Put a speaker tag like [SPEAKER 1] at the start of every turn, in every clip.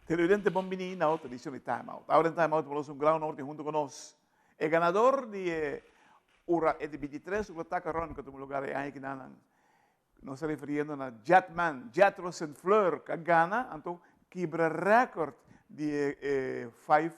[SPEAKER 1] Televidente Bombini na outra edição de Time Out. Ahora en Time Out vamos un Ground Norte junto con nos. El ganador de de 23 o ataque ron que tuvo lugar aí que nanan. Nos referindo na Jetman, Jetro St. Fleur, que gana, então quebra recorde de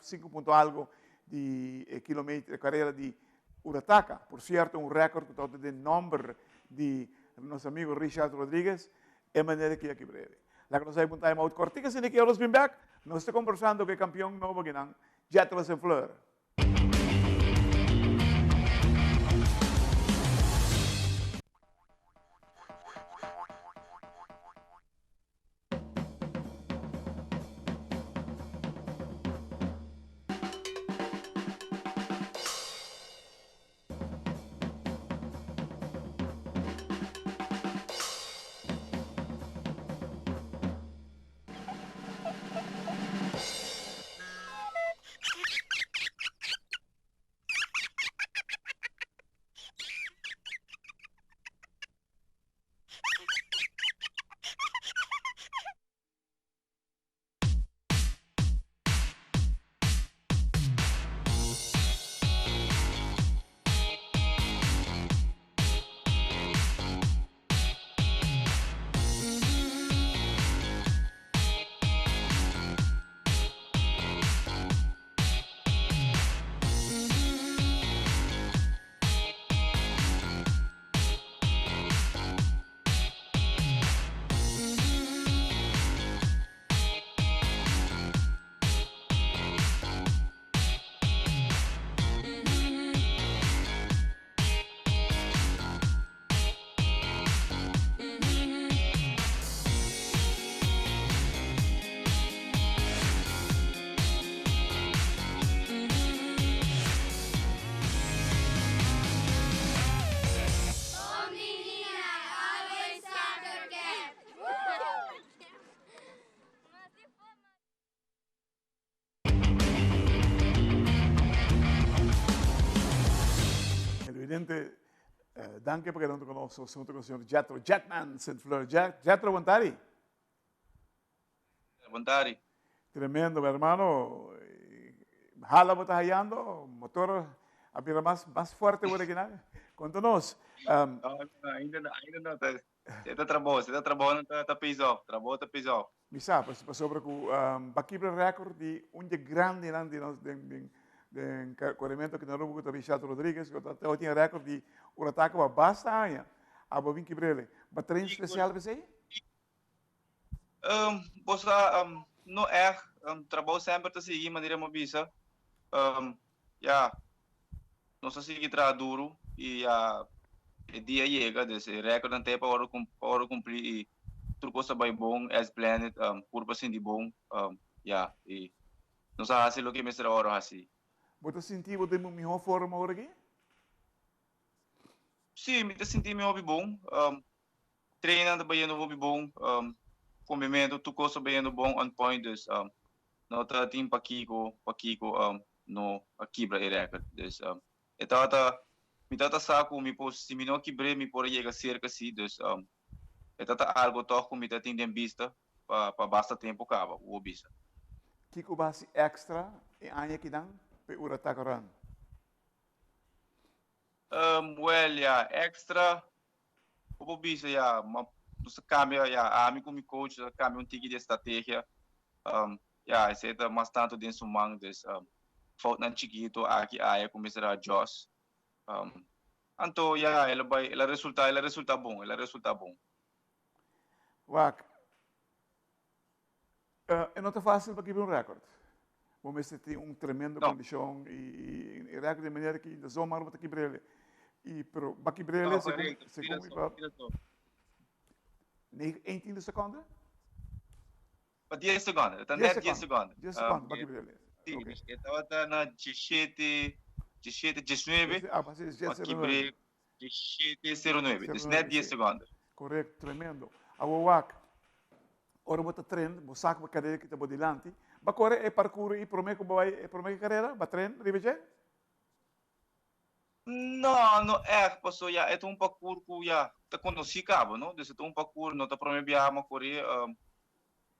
[SPEAKER 1] 5 ponto algo de quilômetro, carreira de Urataca. Por certo, um recorde que todo de número de nosso amigo Richard Rodrigues, é maneira que ia quebrar. La que nos hay un time out cortica, sin que los back, nos está conversando que el campeón nuevo que nan, Jetro St. Fleur. Evidente, danke perché non conosco, sono con il signor Jetro, Jetman St. Fleur. Jetro, buongiorno.
[SPEAKER 2] Buongiorno.
[SPEAKER 1] Tremendo, mi hermano. Jala bota hallando, motor abira más fuerte que original. Contanos.
[SPEAKER 2] Ainda não. Você está trabalhando, está piso. Trabalho, está piso.
[SPEAKER 1] Mi sa, passou para o Baquibra record de grande de corrimento que não rubo com o Richard Rodrigues, que eu tinha recorde de o ataque para basta aia. A bobin quebrele. Mas treino especial para você?
[SPEAKER 2] Você não é trabalho sempre tá seguir maneira mobisa. Não se sigue tra duro e o dia chega desse recorde não tem para cumprir e tudo coisa vai bom, as planet, por assim de bom, e não sabe assim o que me será hora assim.
[SPEAKER 1] Você sentiu que tem melhor forma agora aqui?
[SPEAKER 2] Sim, me senti melhor bom. Treinando bem no hobby bom. Movimento, tudo coisa bem no bom on point. Dus, não tá tem paquico, no quebra e recorde. Dus, me tata saco, me pôs, se me não quebrei, me pôr chega cerca assim. Dus, tata algo toco, me tata em vista, para basta tempo acaba, o obisa.
[SPEAKER 1] Kiko basi extra, e anya kidang, pe ura takaran.
[SPEAKER 2] Extra, o obisa, você cambia, amigo me coach, cambia tique de estratégia. Esse é mais tanto dentro do mangue, falta na chiquito, aqui aí começar a Joss. Então, ela resulta bom,
[SPEAKER 1] Wak, não tá fácil para quebrar um recorde. Vamos ter tremendo condição e recorde de maneira que da zomer vai quebrar ele. E pro para quebrar ele, segundo 19 seconden?
[SPEAKER 2] 10 seconden, het is net 10 seconden.
[SPEAKER 1] 10 seconden, para quebrar ele.
[SPEAKER 2] Sim, estava na 17, 19.
[SPEAKER 1] Ah, mas é
[SPEAKER 2] 17, 09. Dus net 10 seconden.
[SPEAKER 1] Correto, tremendo. Awak, ora bota treino, bo saco para cadeira que está bodilante. Ba corre e parkour e prometo que carreira, ba treino, rivece?
[SPEAKER 2] Não é, passou já, é um parkour que já tá conhecido, não? Dus é um parkour, não tá prometo mas correr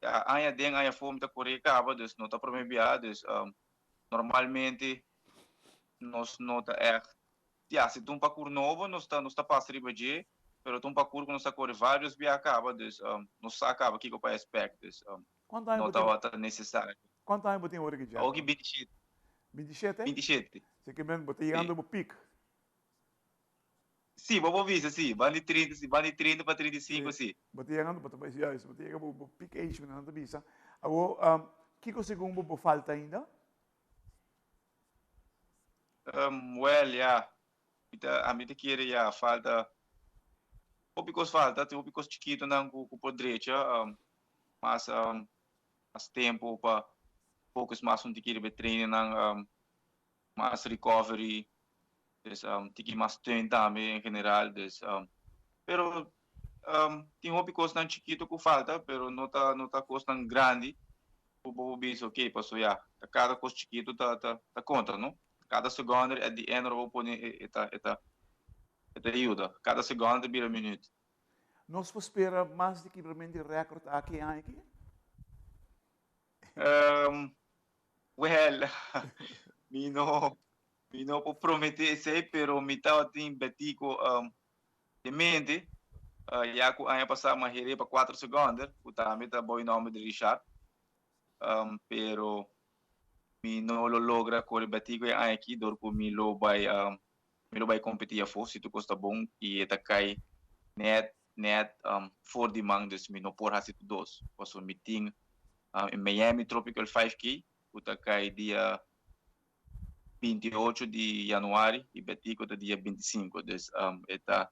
[SPEAKER 2] Aya den aya fome tá correr caba, dus não tá promebiar, dus normalmente nós não tá se tu um parkour novo, nós tá passando riba de, pero tu um parkour que nós tá correr vários via acaba, dus nós acaba aqui com o aspecto, dus não tá necessário.
[SPEAKER 1] Quanto tempo tem hora que já?
[SPEAKER 2] O que 27,
[SPEAKER 1] 27?
[SPEAKER 2] 27.
[SPEAKER 1] Você que mesmo botar chegando no pico.
[SPEAKER 2] Sim, vou ver sim, vale 30, sim, vale 30 para 35, sim.
[SPEAKER 1] Botar chegando, botar mais isso, botar chegando no pico é isso, não tá bisa. Agora, que coisa que falta ainda?
[SPEAKER 2] Well, yeah. A mim te querer, yeah, falta. O picos falta, tem o picos chiquito não com por direita, mais tempo para focus mais um tiquinho de treino, mais recovery, dus tiquinho mais treino também em geral, dus pero tem o picos não chiquito que falta, pero não tá coisa tão grande, o bobo bis ok, passou já, cada coisa chiquito tá conta, não? Cada segundo at the end vou pôr eta ajuda. Cada segundo vira minuto.
[SPEAKER 1] Nós espera mais de que realmente recorde aqui.
[SPEAKER 2] Well, me não vou prometer isso aí, pero me tá tem betico de mente. Já que a passar uma rede para 4 segundos, o também tá bom nome de Richard. Pero me não lo logra correr betico aqui, dorco me lo vai competir a força, se tu gosta bom e eta cai net for the mang dus me não por hasit dos. Passou meeting em Miami Tropical 5K, uta cai dia 28 de januário e betico do dia 25, dus eta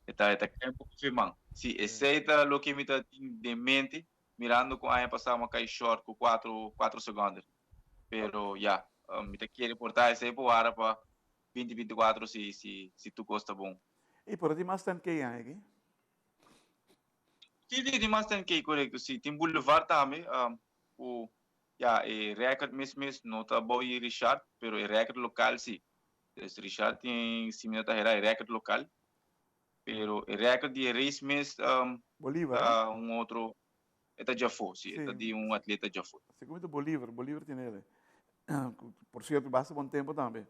[SPEAKER 2] cai um pouco firmão. Se aceita lo que me tá de mente, mirando com a passar uma cai short com 4 segundos. Pero ya, me te querer portar esse aí para 2024 se tu gosta bom.
[SPEAKER 1] E por aí mais tempo que é aqui?
[SPEAKER 2] Sim, tem mais tempo que é correto. Sim, tem Boulevard também. O recorde mesmo não tá bom e Richard, pero o recorde local sim. Richard tem similar a recorde local, pero o recorde de race mesmo
[SPEAKER 1] Bolívar.
[SPEAKER 2] outro eta já foi, sim, eta de atleta já foi.
[SPEAKER 1] Segundo Bolívar tem ele. Por certo, basta bom tempo também.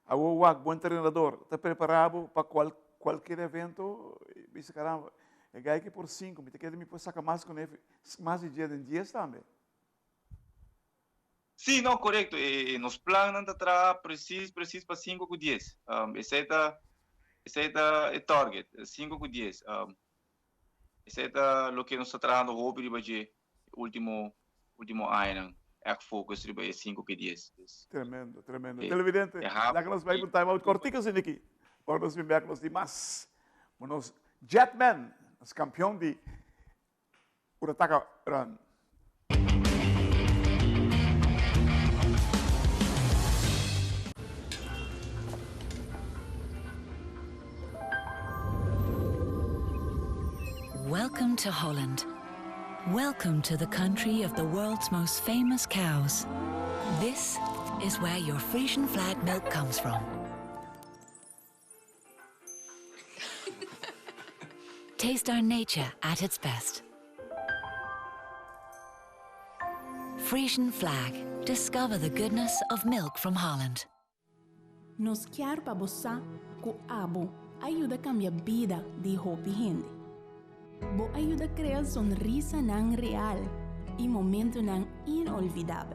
[SPEAKER 1] Agora, bom treinador, está preparado para qualquer evento? Isso, caramba, é gai que por 5, me quer me pôr sacar mais com ele, mais de dia em dias também.
[SPEAKER 2] Sim, não, correto. Nos planos não está preciso para 5 com 10. Esse é o target, 5 com 10. Esse é o que nós estamos trabalhando hoje para o último ano. É focus riba 5 que 10.
[SPEAKER 1] Tremendo. Televidente, dá que nós vamos para um time out cortico sem aqui. Agora nós vamos ver demais. Nós Jetman, os campeão de Urataka Run.
[SPEAKER 3] Welcome to Holland. Welcome to the country of the world's most famous cows. This is where your Frisian flag milk comes from. Taste our nature at its best. Frisian flag. Discover the goodness of milk from Holland.
[SPEAKER 4] Nos quer para bossa com abo ajuda a cambiar a vida de hopi gente. Bo ajuda a criar sonrisa não real e momento não inolvidável.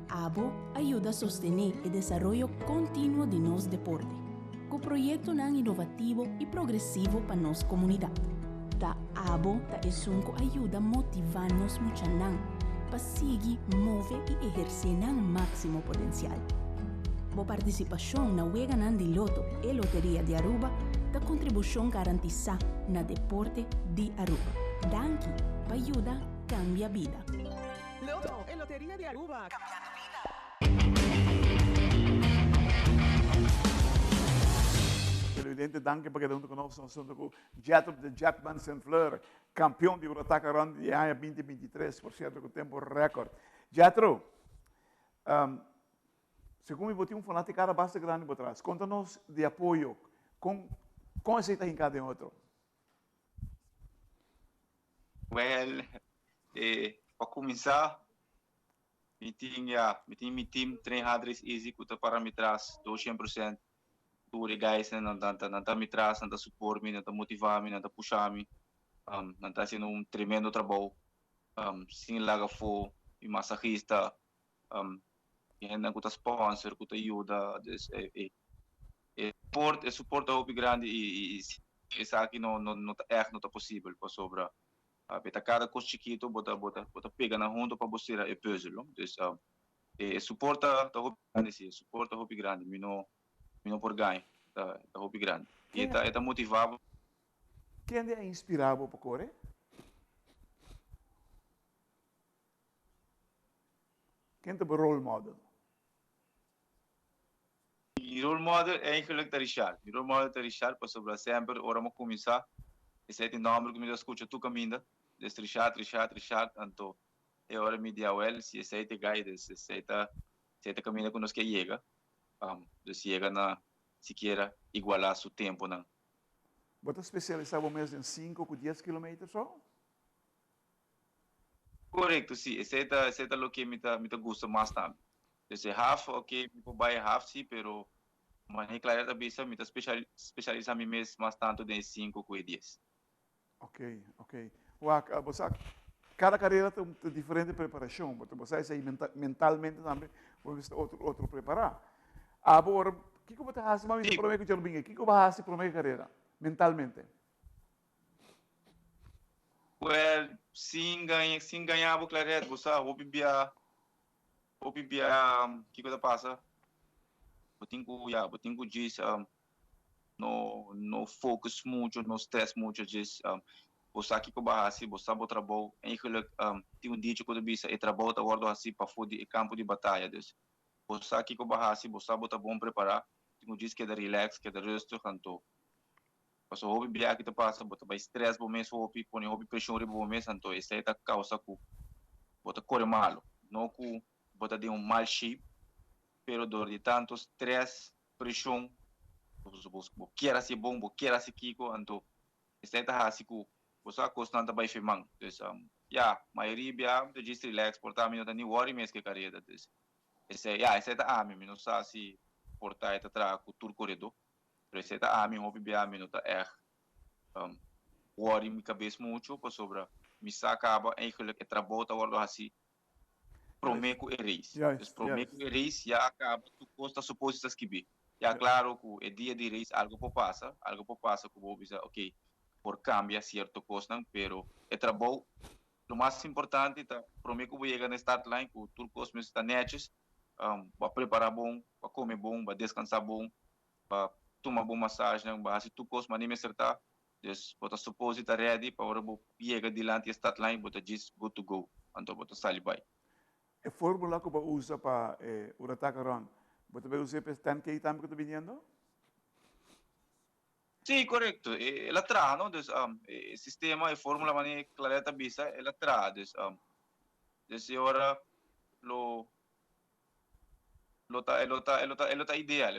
[SPEAKER 4] Abo ajuda a sostener o desenvolvimento contínuo de nosso deporte, com projeto não inovativo e progressivo para nossa comunidade. Da Abo ta esunco ajuda a motivar-nos muito para seguir, mover e exercer o máximo potencial. Bo participação na Wega de Loto e Loteria de Aruba da contribuição garantizada na deporte de Aruba. Danke, para ajudar cambia vida.
[SPEAKER 5] Loto e Loteria de Aruba. Cambiando vida.
[SPEAKER 1] Televidente, danke para cada conosco. Nós somos com Jetman Saint-Fleur, campeão de Urataka Run de ano 2023, por certo, com tempo recorde. Jetro, segundo me um fanático cara bastante grande por trás. Conta-nos de apoio. Com esse está em cada outro.
[SPEAKER 2] Well, para começar, me tinha meu time 300 easy que para me traz 200%. Tudo guys na nanta me traz, nanta support me, nanta motivar me, nanta puxar me, nanta sendo tremendo trabalho, sem laga fo, e massagista, e ainda com sponsor, com ajuda, suporte hobby grande e isso aqui não tá possível para sobra. Beta cada coisa chiquito, bota pega na onda para você é puzzle, então suporta tá hobby grande sim, suporta hobby grande, me não por ganho, tá hobby grande. E tá motivado.
[SPEAKER 1] Quem é inspirado para correr? Quem é o role model?
[SPEAKER 2] E role model é eigenlijk Richard. E role model é Richard, para sobre sempre, ora mo começar. Esse é o nome que me escuta tu caminha. Des Richard, então é hora me dia well, se esse é o guy, se é caminha conosco que chega. Des chega na sequer igualar seu tempo não.
[SPEAKER 1] Você especializado mesmo em 5 ou 10 quilômetros só?
[SPEAKER 2] Correto, sim. Esse é o que me gusta mais também. Esse half, ok, me pode buy half sim, pero mas é claro também me especializa me mesmo mais tanto de 5 ou 10.
[SPEAKER 1] Ok. Você, cada carreira tem uma diferente preparação, você sai mentalmente também, você outro preparar. Agora, o que você faz mais para o que eu o que você faz para a carreira, mentalmente?
[SPEAKER 2] Well, sim ganhava claro, você o que coisa passa? Botinho diz, no focus muito, no stress muito, diz, você aqui com bahasi, você bom trabalho, eigenlijk tem dia que eu disse, é trabalho tá guardo assim para fora do campo de batalha, diz. Você aqui com bahasi, você bom bom preparar, tem diz que é relax, que é resto, canto. Paso hobby biya kita passa, bota ba stress bo mes hobby, põe hobby pressão bo mes, então essa é a causa que bota corre malo, não que bota de mal shape, pero dor de tanto stress, pressão, bo queira ser bom, bo queira ser kiko, então essa é a assim que você constante vai firmando, então maioria biya de just relax, portar minuto nem worry mes que carreira, então essa é a mim, não sabe se portar eta tra com tur corredor. Receta mi hobby bia minuta worry mi cabeça muito para sobre me acaba eigenlijk trabalho tá guardo assim prometo erase prometo erase já acaba tu costa supostas que bi já claro que é dia de race algo por passa que vou dizer ok por cambia certo costa pero é trabalho o mais importante tá prometo que vou chegar na start line que tudo costa me está netes para preparar bom para comer bom para descansar bom para tomar boa massagem, base tu cos mas nem me acertar, dus bota suppose tá ready para hora bo chega dilante a start line, bota just good to go, então bota sali vai.
[SPEAKER 1] A fórmula que você usa para o ataque run, você vai usar para 10K também que está vindo?
[SPEAKER 2] Sim, correto. Ela traz, não? Dus o sistema, a fórmula mani clareta bisa, ela traz, dus hora lo tá ideal,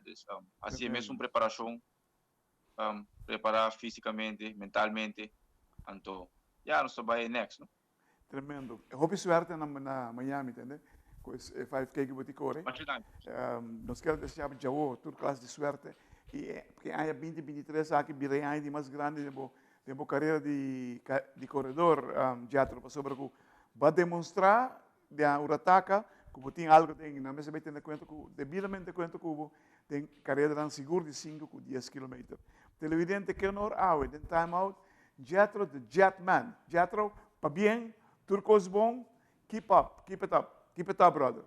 [SPEAKER 2] dus, assim mesmo preparação, preparar fisicamente, mentalmente, então, já nós vai next, não?
[SPEAKER 1] Tremendo. Hobby suerte na Miami, entende? Com esse 5K que você corre. Nós queremos desejar já toda classe de suerte e que há 2023 aqui virei ainda mais grande de carreira de corredor, já para sobre que vai demonstrar de o ataque como tem algo tem na mesa bem conta com devidamente conta com tem carreira seguro de 5 ou 10 km. Televidente que não tem time out, Jethro the Jetman. Jethro, para bem, turcos bom, keep it up, brother.